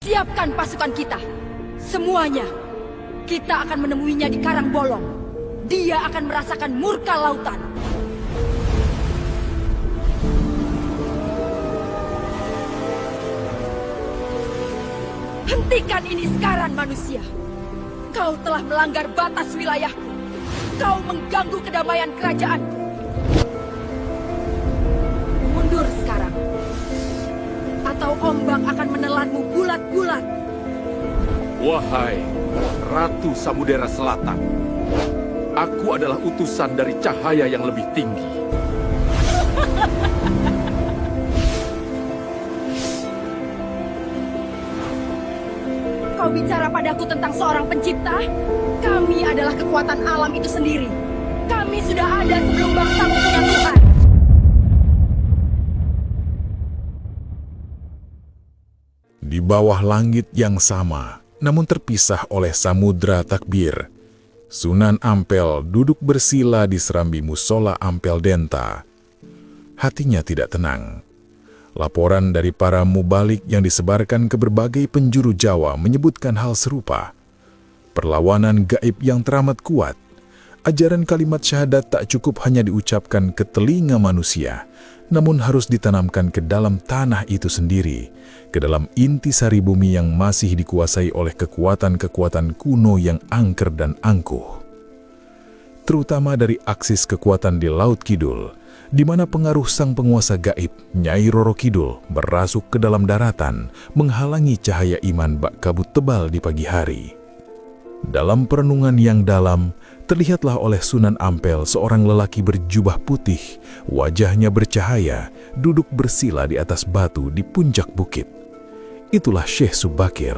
Siapkan pasukan kita. Semuanya. Kita akan menemuinya di Karang Bolong. Dia akan merasakan murka lautan. Hentikan ini sekarang, manusia. Kau telah melanggar batas wilayahku. Kau mengganggu kedamaian kerajaan. Mundur sekarang. Atau ombak akan menelanmu bulat-bulat. Wahai Ratu Samudera Selatan, aku adalah utusan dari cahaya yang lebih tinggi. Kau bicara padaku tentang seorang pencipta? Kami adalah kekuatan alam itu sendiri. Kami sudah ada sebelum bangsamu punya Tuhan. Di bawah langit yang sama, namun terpisah oleh samudra takbir, Sunan Ampel duduk bersila di serambi musola Ampel Denta. Hatinya tidak tenang. Laporan dari para mubalik yang disebarkan ke berbagai penjuru Jawa menyebutkan hal serupa. Perlawanan gaib yang teramat kuat. Ajaran kalimat syahadat tak cukup hanya diucapkan ke telinga manusia, namun harus ditanamkan ke dalam tanah itu sendiri, ke dalam intisari bumi yang masih dikuasai oleh kekuatan-kekuatan kuno yang angker dan angkuh. Terutama dari aksis kekuatan di Laut Kidul, di mana pengaruh sang penguasa gaib, Nyai Roro Kidul, merasuk ke dalam daratan, menghalangi cahaya iman bak kabut tebal di pagi hari. Dalam perenungan yang dalam, terlihatlah oleh Sunan Ampel seorang lelaki berjubah putih, wajahnya bercahaya, duduk bersila di atas batu di puncak bukit. Itulah Syekh Subakir,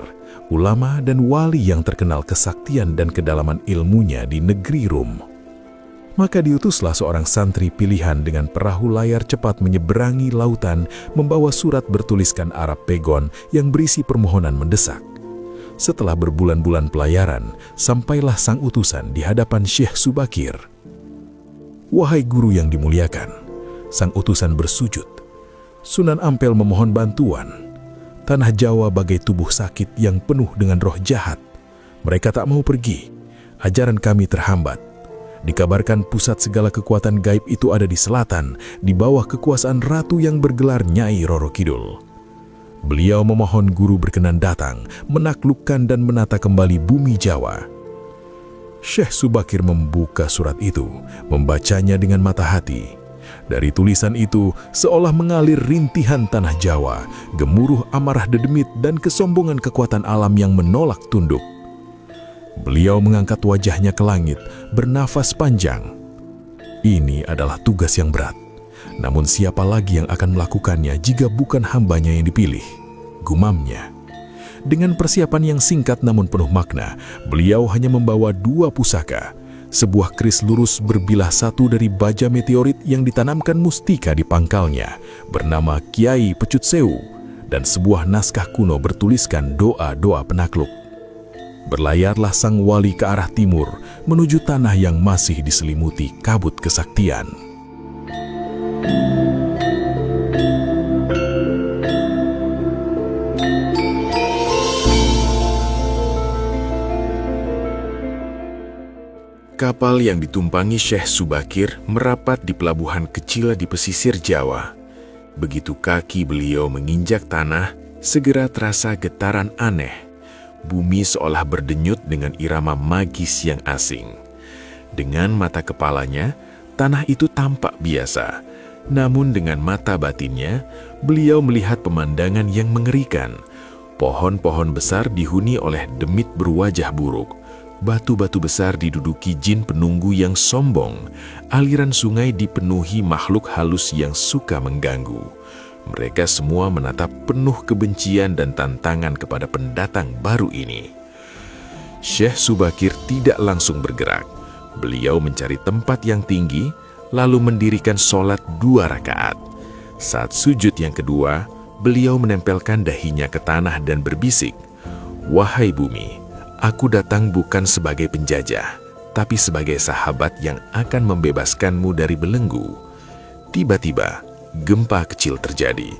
ulama dan wali yang terkenal kesaktian dan kedalaman ilmunya di negeri Rum. Maka diutuslah seorang santri pilihan dengan perahu layar cepat menyeberangi lautan, membawa surat bertuliskan Arab Pegon yang berisi permohonan mendesak. Setelah berbulan-bulan pelayaran, sampailah sang utusan di hadapan Syekh Subakir. Wahai guru yang dimuliakan, sang utusan bersujud. Sunan Ampel memohon bantuan. Tanah Jawa bagai tubuh sakit yang penuh dengan roh jahat. Mereka tak mau pergi. Ajaran kami terhambat. Dikabarkan pusat segala kekuatan gaib itu ada di selatan, di bawah kekuasaan ratu yang bergelar Nyai Roro Kidul. Beliau memohon guru berkenan datang, menaklukkan dan menata kembali bumi Jawa. Syekh Subakir membuka surat itu, membacanya dengan mata hati. Dari tulisan itu, seolah mengalir rintihan tanah Jawa, gemuruh amarah dedemit dan kesombongan kekuatan alam yang menolak tunduk. Beliau mengangkat wajahnya ke langit, bernafas panjang. Ini adalah tugas yang berat. Namun siapa lagi yang akan melakukannya jika bukan hambanya yang dipilih? Gumamnya. Dengan persiapan yang singkat namun penuh makna, beliau hanya membawa 2 pusaka. Sebuah keris lurus berbilah satu dari baja meteorit yang ditanamkan mustika di pangkalnya, bernama Kiai Pecut Sewu, dan sebuah naskah kuno bertuliskan doa-doa penakluk. Berlayarlah sang wali ke arah timur, menuju tanah yang masih diselimuti kabut kesaktian. Kapal yang ditumpangi Syekh Subakir merapat di pelabuhan kecil di pesisir Jawa. Begitu kaki beliau menginjak tanah, segera terasa getaran aneh. Bumi seolah berdenyut dengan irama magis yang asing. Dengan mata kepalanya, tanah itu tampak biasa. Namun dengan mata batinnya, beliau melihat pemandangan yang mengerikan. Pohon-pohon besar dihuni oleh demit berwajah buruk. Batu-batu besar diduduki jin penunggu yang sombong. Aliran sungai dipenuhi makhluk halus yang suka mengganggu. Mereka semua menatap penuh kebencian dan tantangan kepada pendatang baru ini. Syekh Subakir tidak langsung bergerak. Beliau mencari tempat yang tinggi, lalu mendirikan sholat 2 rakaat. Saat sujud yang kedua, beliau menempelkan dahinya ke tanah dan berbisik, "Wahai bumi, aku datang bukan sebagai penjajah, tapi sebagai sahabat yang akan membebaskanmu dari belenggu." Tiba-tiba, gempa kecil terjadi.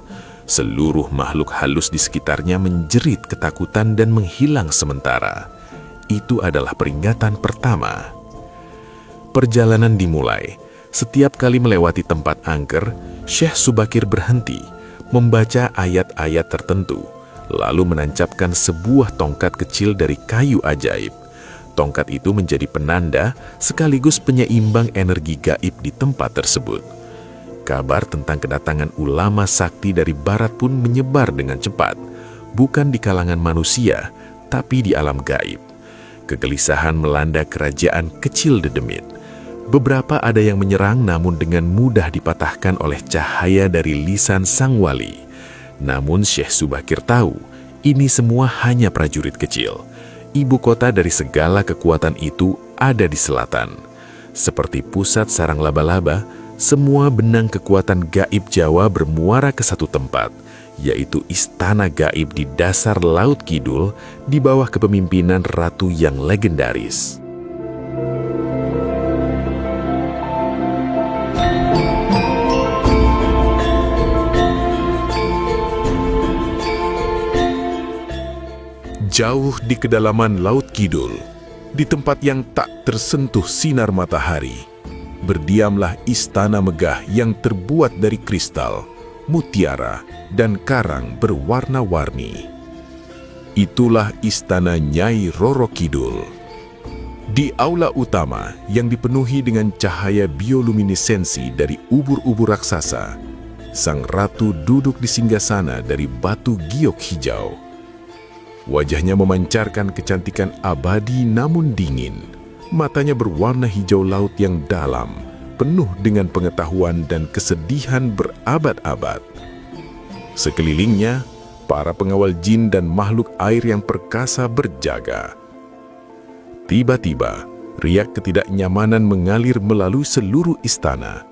Seluruh makhluk halus di sekitarnya menjerit ketakutan dan menghilang sementara. Itu adalah peringatan pertama. Perjalanan dimulai. Setiap kali melewati tempat angker, Syekh Subakir berhenti, membaca ayat-ayat tertentu, lalu menancapkan sebuah tongkat kecil dari kayu ajaib. Tongkat itu menjadi penanda sekaligus penyeimbang energi gaib di tempat tersebut. Kabar tentang kedatangan ulama sakti dari barat pun menyebar dengan cepat, bukan di kalangan manusia, tapi di alam gaib. Kegelisahan melanda kerajaan kecil dedemit. Beberapa ada yang menyerang namun dengan mudah dipatahkan oleh cahaya dari lisan sang wali. Namun Syekh Subakir tahu, ini semua hanya prajurit kecil. Ibu kota dari segala kekuatan itu ada di selatan. Seperti pusat sarang laba-laba, semua benang kekuatan gaib Jawa bermuara ke satu tempat, yaitu istana gaib di dasar Laut Kidul di bawah kepemimpinan ratu yang legendaris. Jauh di kedalaman Laut Kidul, di tempat yang tak tersentuh sinar matahari, berdiamlah istana megah yang terbuat dari kristal, mutiara, dan karang berwarna-warni. Itulah istana Nyai Roro Kidul. Di aula utama yang dipenuhi dengan cahaya bioluminesensi dari ubur-ubur raksasa, sang ratu duduk di singgasana dari batu giok hijau. Wajahnya memancarkan kecantikan abadi namun dingin. Matanya berwarna hijau laut yang dalam, penuh dengan pengetahuan dan kesedihan berabad-abad. Sekelilingnya, para pengawal jin dan makhluk air yang perkasa berjaga. Tiba-tiba, riak ketidaknyamanan mengalir melalui seluruh istana.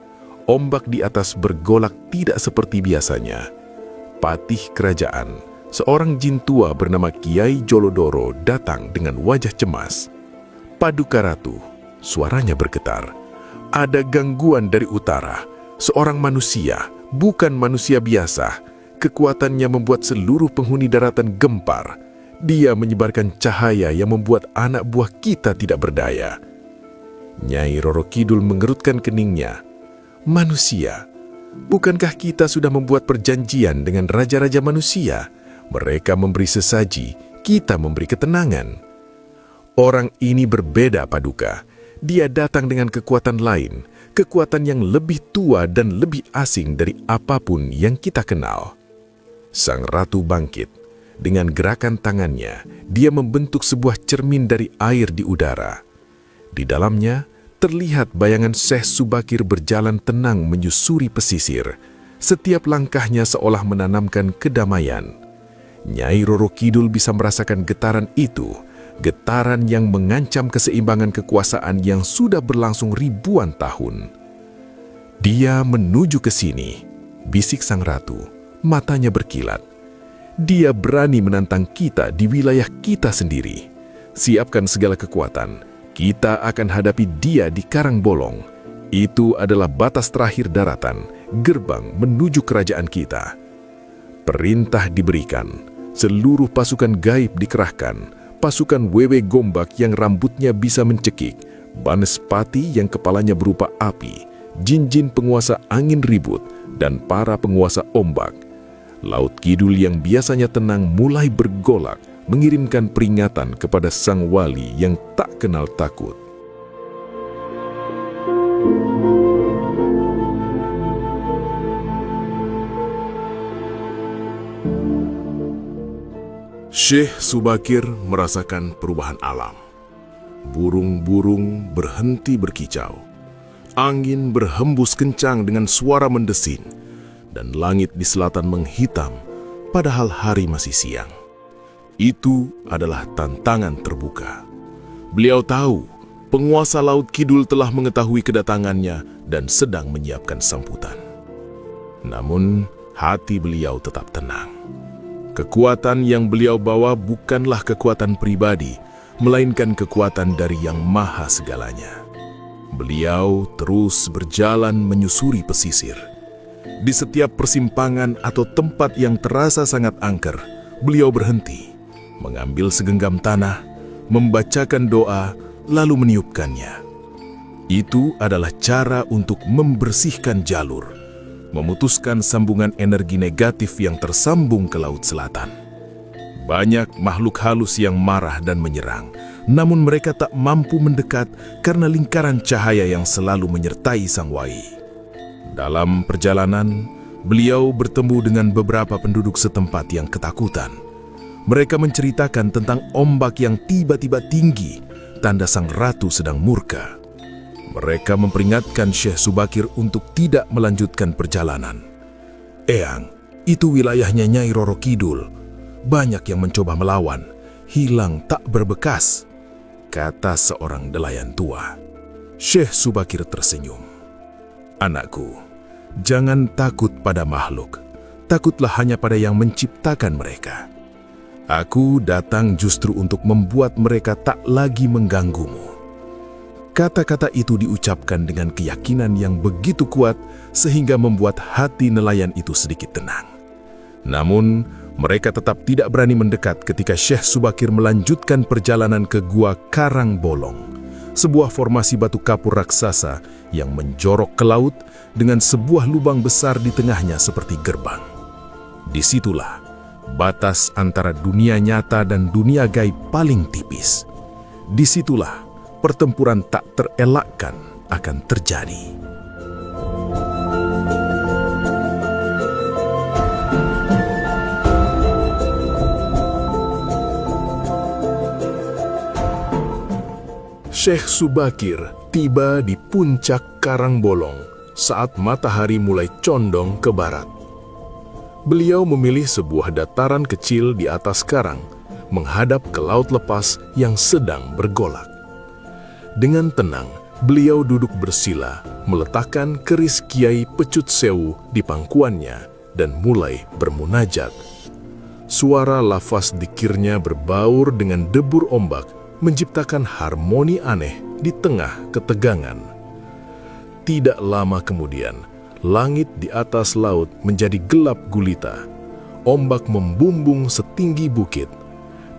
Ombak di atas bergolak tidak seperti biasanya. Patih kerajaan, seorang jin tua bernama Kiai Jolodoro datang dengan wajah cemas. Paduka Ratu, suaranya bergetar. Ada gangguan dari utara. Seorang manusia, bukan manusia biasa. Kekuatannya membuat seluruh penghuni daratan gempar. Dia menyebarkan cahaya yang membuat anak buah kita tidak berdaya. Nyai Roro Kidul mengerutkan keningnya. Manusia, bukankah kita sudah membuat perjanjian dengan raja-raja manusia? Mereka memberi sesaji, kita memberi ketenangan. Orang ini berbeda, Paduka. Dia datang dengan kekuatan lain, kekuatan yang lebih tua dan lebih asing dari apapun yang kita kenal. Sang ratu bangkit. Dengan gerakan tangannya, dia membentuk sebuah cermin dari air di udara. Di dalamnya, terlihat bayangan Syekh Subakir berjalan tenang menyusuri pesisir. Setiap langkahnya seolah menanamkan kedamaian. Nyai Roro Kidul bisa merasakan getaran itu, getaran yang mengancam keseimbangan kekuasaan yang sudah berlangsung ribuan tahun. Dia menuju ke sini, bisik sang ratu, matanya berkilat. Dia berani menantang kita di wilayah kita sendiri. Siapkan segala kekuatan, kita akan hadapi dia di Karangbolong. Itu adalah batas terakhir daratan, gerbang menuju kerajaan kita. Perintah diberikan. Seluruh pasukan gaib dikerahkan, pasukan Wewe Gombak yang rambutnya bisa mencekik, Banespati yang kepalanya berupa api, jin-jin penguasa angin ribut, dan para penguasa ombak. Laut Kidul yang biasanya tenang mulai bergolak, mengirimkan peringatan kepada sang wali yang tak kenal takut. Syekh Subakir merasakan perubahan alam. Burung-burung berhenti berkicau. Angin berhembus kencang dengan suara mendesin. Dan langit di selatan menghitam, padahal hari masih siang. Itu adalah tantangan terbuka. Beliau tahu, penguasa Laut Kidul telah mengetahui kedatangannya dan sedang menyiapkan sambutan. Namun, hati beliau tetap tenang. Kekuatan yang beliau bawa bukanlah kekuatan pribadi, melainkan kekuatan dari Yang Maha Segalanya. Beliau terus berjalan menyusuri pesisir. Di setiap persimpangan atau tempat yang terasa sangat angker, beliau berhenti, mengambil segenggam tanah, membacakan doa, lalu meniupkannya. Itu adalah cara untuk membersihkan jalur, memutuskan sambungan energi negatif yang tersambung ke Laut Selatan. Banyak makhluk halus yang marah dan menyerang, namun mereka tak mampu mendekat karena lingkaran cahaya yang selalu menyertai Sang Wai. Dalam perjalanan, beliau bertemu dengan beberapa penduduk setempat yang ketakutan. Mereka menceritakan tentang ombak yang tiba-tiba tinggi, tanda Sang Ratu sedang murka. Mereka memperingatkan Syekh Subakir untuk tidak melanjutkan perjalanan. "Eyang, itu wilayahnya Nyai Roro Kidul. Banyak yang mencoba melawan, hilang tak berbekas," kata seorang nelayan tua. Syekh Subakir tersenyum. "Anakku, jangan takut pada makhluk. Takutlah hanya pada yang menciptakan mereka. Aku datang justru untuk membuat mereka tak lagi mengganggumu." Kata-kata itu diucapkan dengan keyakinan yang begitu kuat sehingga membuat hati nelayan itu sedikit tenang. Namun, mereka tetap tidak berani mendekat ketika Syekh Subakir melanjutkan perjalanan ke Gua Karang Bolong, sebuah formasi batu kapur raksasa yang menjorok ke laut dengan sebuah lubang besar di tengahnya seperti gerbang. Disitulah batas antara dunia nyata dan dunia gaib paling tipis. Disitulah pertempuran tak terelakkan akan terjadi. Syekh Subakir tiba di puncak Karang Bolong saat matahari mulai condong ke barat. Beliau memilih sebuah dataran kecil di atas karang, menghadap ke laut lepas yang sedang bergolak. Dengan tenang, beliau duduk bersila, meletakkan keris Kiai Pecut Sewu di pangkuannya dan mulai bermunajat. Suara lafaz dzikirnya berbaur dengan debur ombak, menciptakan harmoni aneh di tengah ketegangan. Tidak lama kemudian, langit di atas laut menjadi gelap gulita. Ombak membumbung setinggi bukit.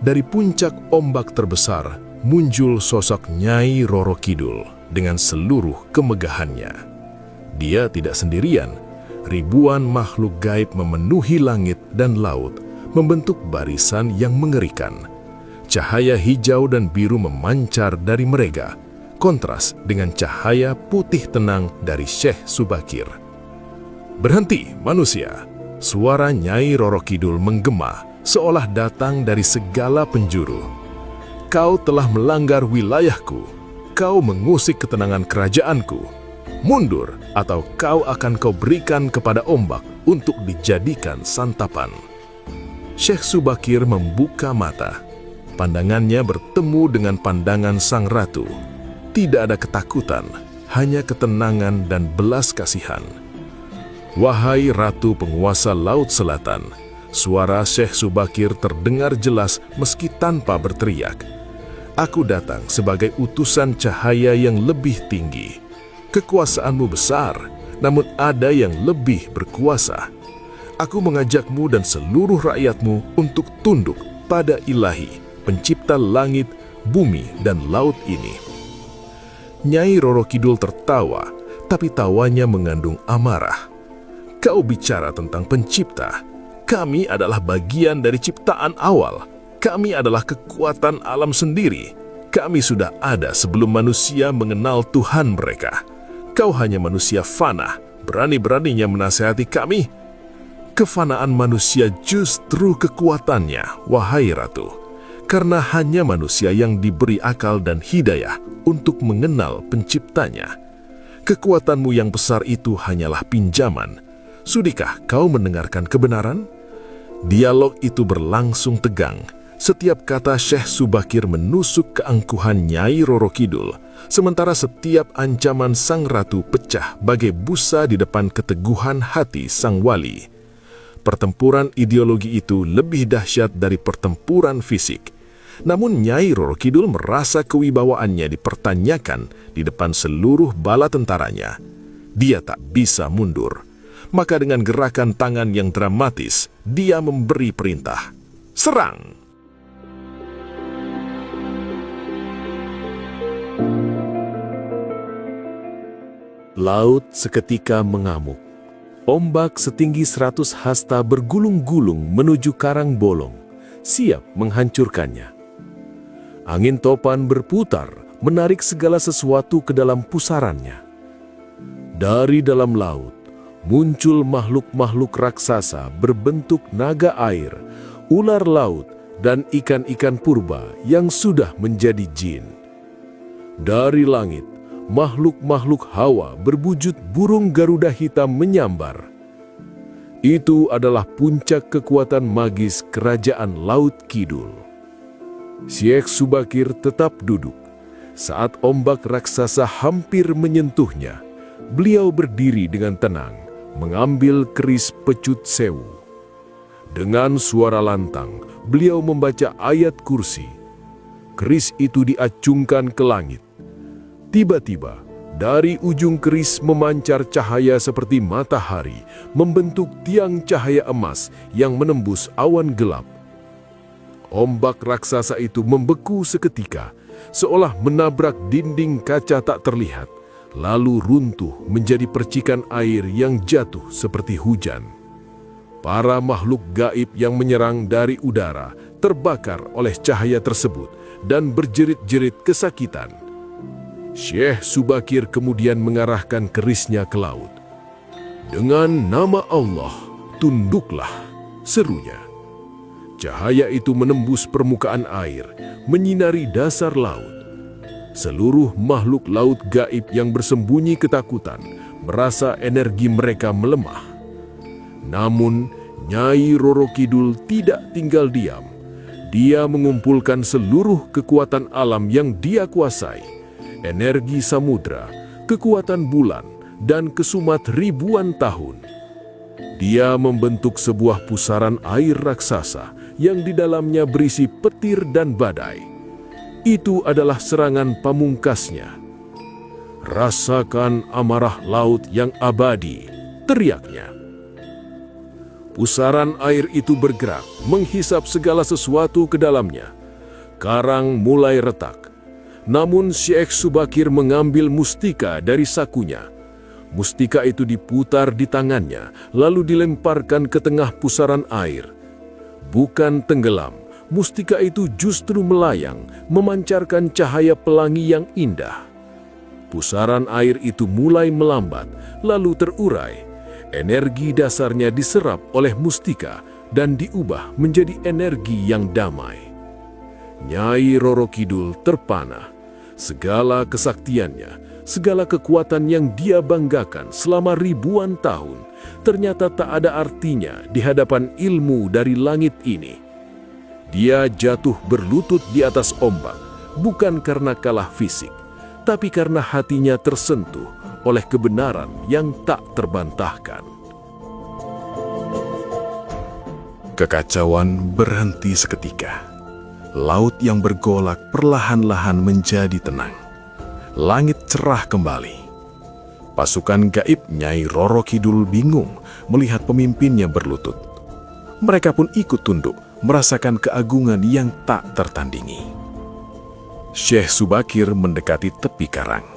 Dari puncak ombak terbesar, muncul sosok Nyai Roro Kidul dengan seluruh kemegahannya. Dia tidak sendirian. Ribuan makhluk gaib memenuhi langit dan laut, membentuk barisan yang mengerikan. Cahaya hijau dan biru memancar dari mereka, kontras dengan cahaya putih tenang dari Syekh Subakir. "Berhenti, manusia!" Suara Nyai Roro Kidul menggema, seolah datang dari segala penjuru. "Kau telah melanggar wilayahku. Kau mengusik ketenangan kerajaanku. Mundur, atau kau akan kau berikan kepada ombak untuk dijadikan santapan." Syekh Subakir membuka mata. Pandangannya bertemu dengan pandangan Sang Ratu. Tidak ada ketakutan, hanya ketenangan dan belas kasihan. "Wahai Ratu penguasa Laut Selatan," suara Syekh Subakir terdengar jelas meski tanpa berteriak. "Aku datang sebagai utusan cahaya yang lebih tinggi. Kekuasaanmu besar, namun ada yang lebih berkuasa. Aku mengajakmu dan seluruh rakyatmu untuk tunduk pada Ilahi, pencipta langit, bumi, dan laut ini." Nyai Roro Kidul tertawa, tapi tawanya mengandung amarah. "Kau bicara tentang pencipta. Kami adalah bagian dari ciptaan awal. Kami adalah kekuatan alam sendiri. Kami sudah ada sebelum manusia mengenal Tuhan mereka. Kau hanya manusia fana, berani-beraninya menasihati kami. Kefanaan manusia justru kekuatannya, wahai Ratu, karena hanya manusia yang diberi akal dan hidayah untuk mengenal penciptanya. Kekuatanmu yang besar itu hanyalah pinjaman. Sudikah kau mendengarkan kebenaran?" Dialog itu berlangsung tegang. Setiap kata Syekh Subakir menusuk keangkuhan Nyai Roro Kidul, sementara setiap ancaman Sang Ratu pecah bagai busa di depan keteguhan hati Sang Wali. Pertempuran ideologi itu lebih dahsyat dari pertempuran fisik. Namun Nyai Roro Kidul merasa kewibawaannya dipertanyakan di depan seluruh bala tentaranya. Dia tak bisa mundur. Maka dengan gerakan tangan yang dramatis, dia memberi perintah, "Serang!" Laut seketika mengamuk. Ombak setinggi 100 hasta bergulung-gulung menuju karang bolong, siap menghancurkannya. Angin topan berputar, menarik segala sesuatu ke dalam pusarannya. Dari dalam laut, muncul makhluk-makhluk raksasa berbentuk naga air, ular laut, dan ikan-ikan purba yang sudah menjadi jin. Dari langit, makhluk-makhluk hawa berwujud burung Garuda hitam menyambar. Itu adalah puncak kekuatan magis Kerajaan Laut Kidul. Syekh Subakir tetap duduk. Saat ombak raksasa hampir menyentuhnya, beliau berdiri dengan tenang, mengambil keris pecut sewu. Dengan suara lantang, beliau membaca ayat kursi. Keris itu diacungkan ke langit. Tiba-tiba, dari ujung keris memancar cahaya seperti matahari, membentuk tiang cahaya emas yang menembus awan gelap. Ombak raksasa itu membeku seketika, seolah menabrak dinding kaca tak terlihat, lalu runtuh menjadi percikan air yang jatuh seperti hujan. Para makhluk gaib yang menyerang dari udara terbakar oleh cahaya tersebut dan berjerit-jerit kesakitan. Syekh Subakir kemudian mengarahkan kerisnya ke laut. "Dengan nama Allah, tunduklah," serunya. Cahaya itu menembus permukaan air, menyinari dasar laut. Seluruh makhluk laut gaib yang bersembunyi ketakutan merasa energi mereka melemah. Namun, Nyai Roro Kidul tidak tinggal diam. Dia mengumpulkan seluruh kekuatan alam yang dia kuasai. Energi samudra, kekuatan bulan, dan kesumat ribuan tahun. Dia membentuk sebuah pusaran air raksasa yang di dalamnya berisi petir dan badai. Itu adalah serangan pamungkasnya. "Rasakan amarah laut yang abadi," teriaknya. Pusaran air itu bergerak, menghisap segala sesuatu ke dalamnya. Karang mulai retak. Namun Syekh Subakir mengambil mustika dari sakunya. Mustika itu diputar di tangannya, lalu dilemparkan ke tengah pusaran air. Bukan tenggelam, mustika itu justru melayang, memancarkan cahaya pelangi yang indah. Pusaran air itu mulai melambat, lalu terurai. Energi dasarnya diserap oleh mustika dan diubah menjadi energi yang damai. Nyai Roro Kidul terpana. Segala kesaktiannya, segala kekuatan yang dia banggakan selama ribuan tahun, ternyata tak ada artinya di hadapan ilmu dari langit ini. Dia jatuh berlutut di atas ombak, bukan karena kalah fisik, tapi karena hatinya tersentuh oleh kebenaran yang tak terbantahkan. Kekacauan berhenti seketika. Laut yang bergolak perlahan-lahan menjadi tenang. Langit cerah kembali. Pasukan gaib Nyai Roro Kidul bingung melihat pemimpinnya berlutut. Mereka pun ikut tunduk, merasakan keagungan yang tak tertandingi. Syekh Subakir mendekati tepi karang.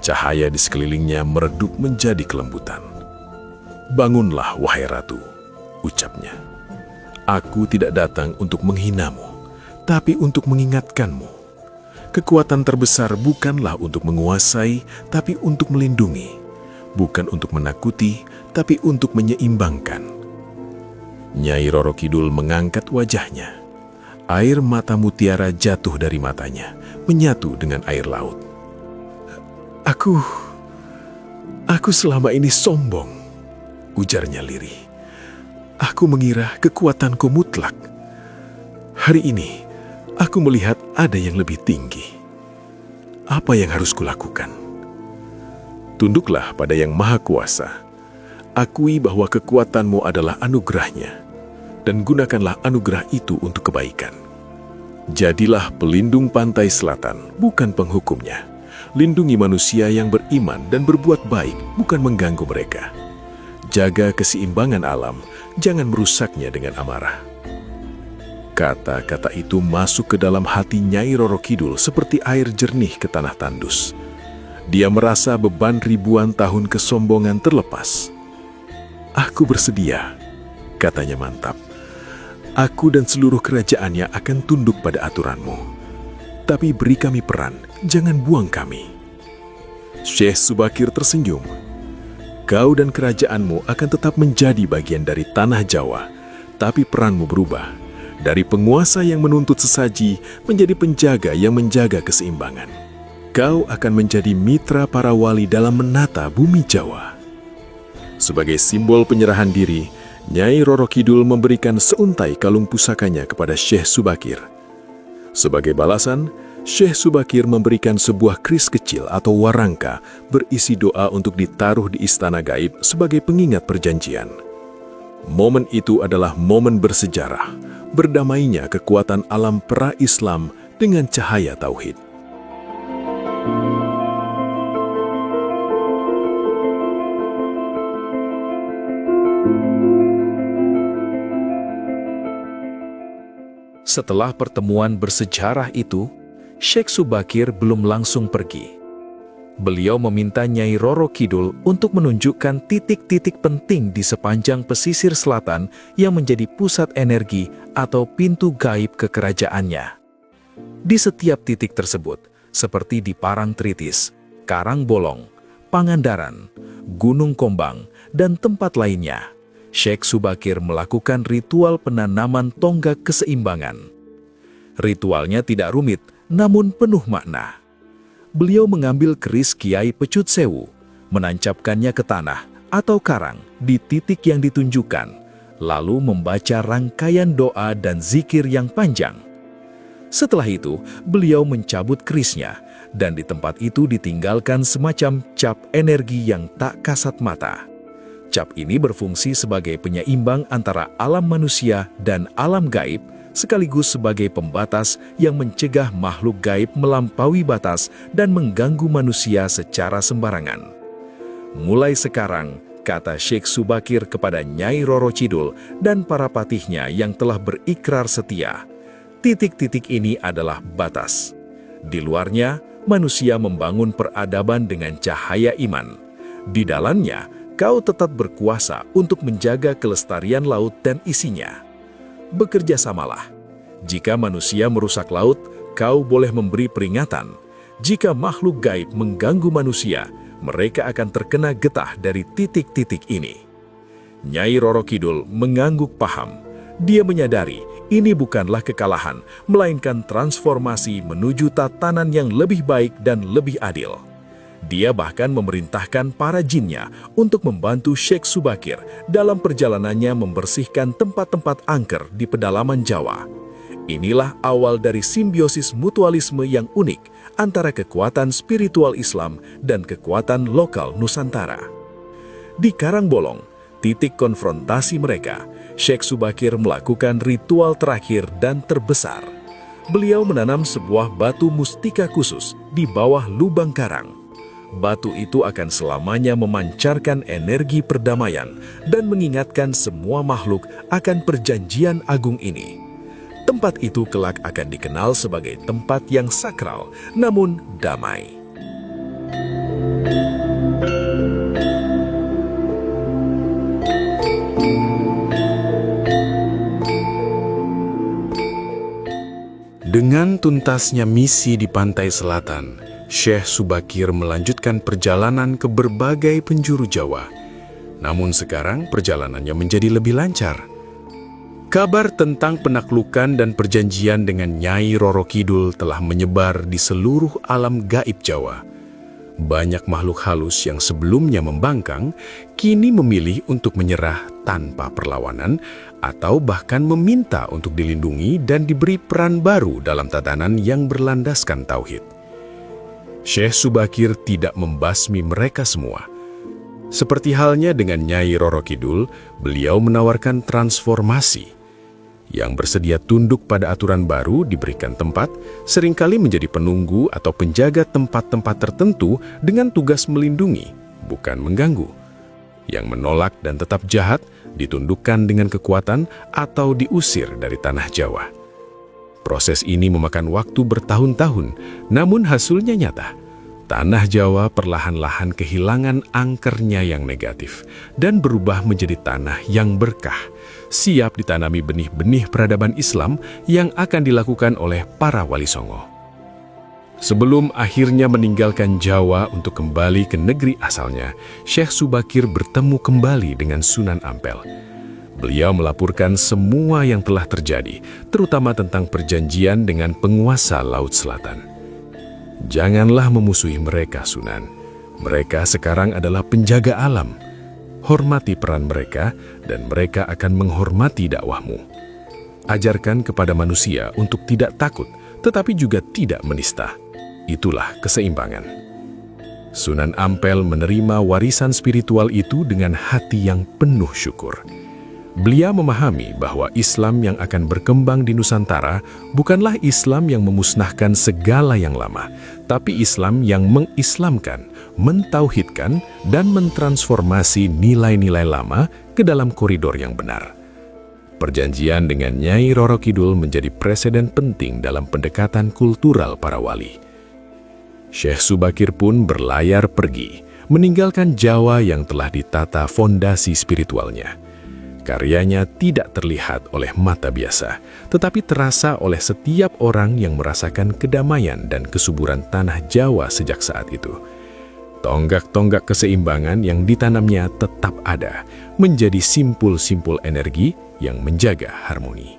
Cahaya di sekelilingnya meredup menjadi kelembutan. "Bangunlah, wahai ratu," ucapnya. "Aku tidak datang untuk menghinamu, tapi untuk mengingatkanmu. Kekuatan terbesar bukanlah untuk menguasai, tapi untuk melindungi. Bukan untuk menakuti, tapi untuk menyeimbangkan." Nyai Roro Kidul mengangkat wajahnya. Air mata mutiara jatuh dari matanya, menyatu dengan air laut. Aku selama ini sombong," ujarnya lirih. "Aku mengira kekuatanku mutlak. Hari ini, aku melihat ada yang lebih tinggi. Apa yang harus kulakukan?" "Tunduklah pada Yang Maha Kuasa. Akui bahwa kekuatanmu adalah anugerahnya, dan gunakanlah anugerah itu untuk kebaikan. Jadilah pelindung pantai selatan, bukan penghukumnya. Lindungi manusia yang beriman dan berbuat baik, bukan mengganggu mereka. jaga keseimbangan alam, jangan merusaknya dengan amarah. Kata-kata itu masuk ke dalam hati Nyai Roro Kidul seperti air jernih ke tanah tandus. Dia merasa beban ribuan tahun kesombongan terlepas. "Aku bersedia," katanya mantap. "Aku dan seluruh kerajaannya akan tunduk pada aturanmu. Tapi beri kami peran, jangan buang kami." Syekh Subakir tersenyum. "Kau dan kerajaanmu akan tetap menjadi bagian dari tanah Jawa, tapi peranmu berubah. Dari penguasa yang menuntut sesaji menjadi penjaga yang menjaga keseimbangan. Kau akan menjadi mitra para wali dalam menata bumi Jawa." Sebagai simbol penyerahan diri, Nyai Roro Kidul memberikan seuntai kalung pusakanya kepada Syekh Subakir. Sebagai balasan, Syekh Subakir memberikan sebuah kris kecil atau warangka berisi doa untuk ditaruh di istana gaib sebagai pengingat perjanjian. Momen itu adalah momen bersejarah, berdamainya kekuatan alam pra-Islam dengan cahaya tauhid. Setelah pertemuan bersejarah itu, Syekh Subakir belum langsung pergi. Beliau meminta Nyai Roro Kidul untuk menunjukkan titik-titik penting di sepanjang pesisir selatan yang menjadi pusat energi atau pintu gaib ke kerajaannya. Di setiap titik tersebut, seperti di Parangtritis, Karangbolong, Pangandaran, Gunung Kombang, dan tempat lainnya, Syekh Subakir melakukan ritual penanaman tonggak keseimbangan. Ritualnya tidak rumit, namun penuh makna. Beliau mengambil keris Kiai Pecut Sewu, menancapkannya ke tanah atau karang di titik yang ditunjukkan, lalu membaca rangkaian doa dan zikir yang panjang. Setelah itu, beliau mencabut kerisnya, dan di tempat itu ditinggalkan semacam cap energi yang tak kasat mata. Cap ini berfungsi sebagai penyeimbang antara alam manusia dan alam gaib, sekaligus sebagai pembatas yang mencegah makhluk gaib melampaui batas dan mengganggu manusia secara sembarangan. "Mulai sekarang," kata Syekh Subakir kepada Nyai Roro Kidul dan para patihnya yang telah berikrar setia, "titik-titik ini adalah batas. Di luarnya, manusia membangun peradaban dengan cahaya iman. Di dalamnya, kau tetap berkuasa untuk menjaga kelestarian laut dan isinya. Bekerjasamalah. Jika manusia merusak laut, kau boleh memberi peringatan. Jika makhluk gaib mengganggu manusia, mereka akan terkena getah dari titik-titik ini." Nyai Roro Kidul mengangguk paham. Dia menyadari ini bukanlah kekalahan, melainkan transformasi menuju tatanan yang lebih baik dan lebih adil. Dia bahkan memerintahkan para jinnya untuk membantu Syekh Subakir dalam perjalanannya membersihkan tempat-tempat angker di pedalaman Jawa. Inilah awal dari simbiosis mutualisme yang unik antara kekuatan spiritual Islam dan kekuatan lokal Nusantara. Di Karangbolong, titik konfrontasi mereka, Syekh Subakir melakukan ritual terakhir dan terbesar. Beliau menanam sebuah batu mustika khusus di bawah lubang karang. Batu itu akan selamanya memancarkan energi perdamaian dan mengingatkan semua makhluk akan perjanjian agung ini. Tempat itu kelak akan dikenal sebagai tempat yang sakral, namun damai. Dengan tuntasnya misi di pantai selatan, Syekh Subakir melanjutkan perjalanan ke berbagai penjuru Jawa. Namun sekarang perjalanannya menjadi lebih lancar. Kabar tentang penaklukan dan perjanjian dengan Nyai Roro Kidul telah menyebar di seluruh alam gaib Jawa. Banyak makhluk halus yang sebelumnya membangkang, kini memilih untuk menyerah tanpa perlawanan atau bahkan meminta untuk dilindungi dan diberi peran baru dalam tatanan yang berlandaskan tauhid. Syekh Subakir tidak membasmi mereka semua. Seperti halnya dengan Nyai Roro Kidul, beliau menawarkan transformasi. Yang bersedia tunduk pada aturan baru diberikan tempat, seringkali menjadi penunggu atau penjaga tempat-tempat tertentu dengan tugas melindungi, bukan mengganggu. yang menolak dan tetap jahat ditundukkan dengan kekuatan atau diusir dari tanah Jawa. Proses ini memakan waktu bertahun-tahun, namun hasilnya nyata. Tanah Jawa perlahan-lahan kehilangan angkernya yang negatif dan berubah menjadi tanah yang berkah, siap ditanami benih-benih peradaban Islam yang akan dilakukan oleh para Wali Songo. Sebelum akhirnya meninggalkan Jawa untuk kembali ke negeri asalnya, Syekh Subakir bertemu kembali dengan Sunan Ampel. Beliau melaporkan semua yang telah terjadi, terutama tentang perjanjian dengan penguasa Laut Selatan. Janganlah memusuhi mereka, Sunan. Mereka sekarang adalah penjaga alam. Hormati peran mereka, dan mereka akan menghormati dakwahmu. Ajarkan kepada manusia untuk tidak takut, tetapi juga tidak menista. Itulah keseimbangan. Sunan Ampel menerima warisan spiritual itu dengan hati yang penuh syukur. Beliau memahami bahwa Islam yang akan berkembang di Nusantara bukanlah Islam yang memusnahkan segala yang lama, tapi Islam yang mengislamkan, mentauhidkan, dan mentransformasi nilai-nilai lama ke dalam koridor yang benar. Perjanjian dengan Nyai Roro Kidul menjadi preseden penting dalam pendekatan kultural para wali. Syekh Subakir pun berlayar pergi, meninggalkan Jawa yang telah ditata fondasi spiritualnya. Karyanya tidak terlihat oleh mata biasa, tetapi terasa oleh setiap orang yang merasakan kedamaian dan kesuburan tanah Jawa sejak saat itu. Tonggak-tonggak keseimbangan yang ditanamnya tetap ada, menjadi simpul-simpul energi yang menjaga harmoni.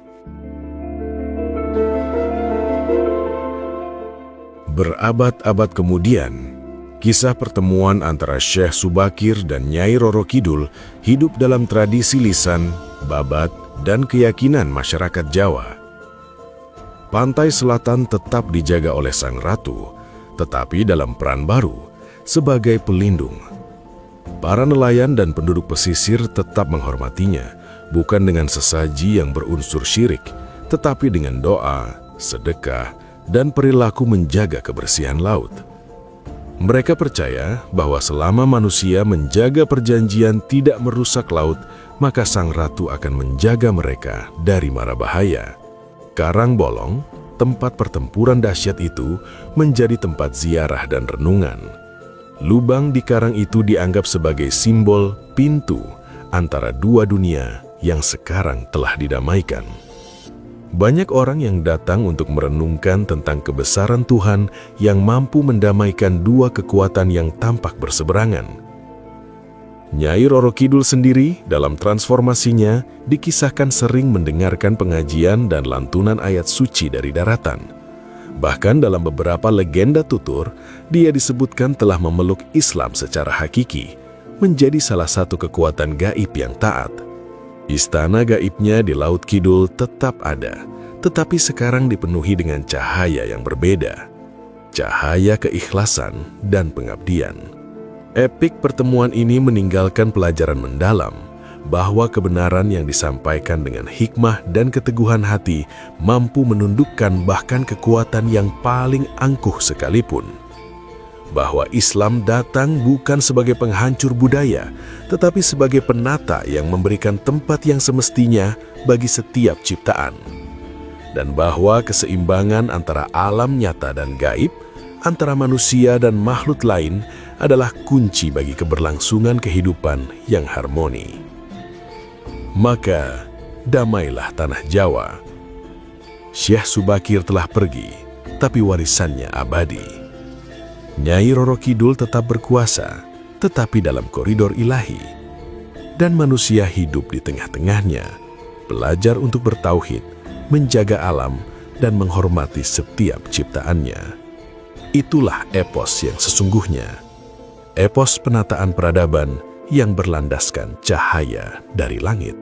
Berabad-abad kemudian, kisah pertemuan antara Syekh Subakir dan Nyai Roro Kidul hidup dalam tradisi lisan, babat, dan keyakinan masyarakat Jawa. Pantai selatan tetap dijaga oleh Sang Ratu, tetapi dalam peran baru, sebagai pelindung. Para nelayan dan penduduk pesisir tetap menghormatinya, bukan dengan sesaji yang berunsur syirik, tetapi dengan doa, sedekah, dan perilaku menjaga kebersihan laut. Mereka percaya bahwa selama manusia menjaga perjanjian tidak merusak laut, maka Sang Ratu akan menjaga mereka dari mara bahaya. Karang Bolong, tempat pertempuran dahsyat itu, menjadi tempat ziarah dan renungan. Lubang di karang itu dianggap sebagai simbol pintu antara dua dunia yang sekarang telah didamaikan. Banyak orang yang datang untuk merenungkan tentang kebesaran Tuhan yang mampu mendamaikan dua kekuatan yang tampak berseberangan. Nyai Roro Kidul sendiri dalam transformasinya dikisahkan sering mendengarkan pengajian dan lantunan ayat suci dari daratan. Bahkan dalam beberapa legenda tutur, dia disebutkan telah memeluk Islam secara hakiki, menjadi salah satu kekuatan gaib yang taat. Istana gaibnya di Laut Kidul tetap ada, tetapi sekarang dipenuhi dengan cahaya yang berbeda. Cahaya keikhlasan dan pengabdian. Epik pertemuan ini meninggalkan pelajaran mendalam, bahwa kebenaran yang disampaikan dengan hikmah dan keteguhan hati mampu menundukkan bahkan kekuatan yang paling angkuh sekalipun. Bahwa Islam datang bukan sebagai penghancur budaya, tetapi sebagai penata yang memberikan tempat yang semestinya bagi setiap ciptaan. Dan bahwa keseimbangan antara alam nyata dan gaib, antara manusia dan makhluk lain adalah kunci bagi keberlangsungan kehidupan yang harmoni. Maka, damailah tanah Jawa. Syekh Subakir telah pergi, tapi warisannya abadi. Nyai Roro Kidul tetap berkuasa, tetapi dalam koridor ilahi. Dan manusia hidup di tengah-tengahnya, belajar untuk bertauhid, menjaga alam, dan menghormati setiap ciptaannya. Itulah epos yang sesungguhnya. Epos penataan peradaban yang berlandaskan cahaya dari langit.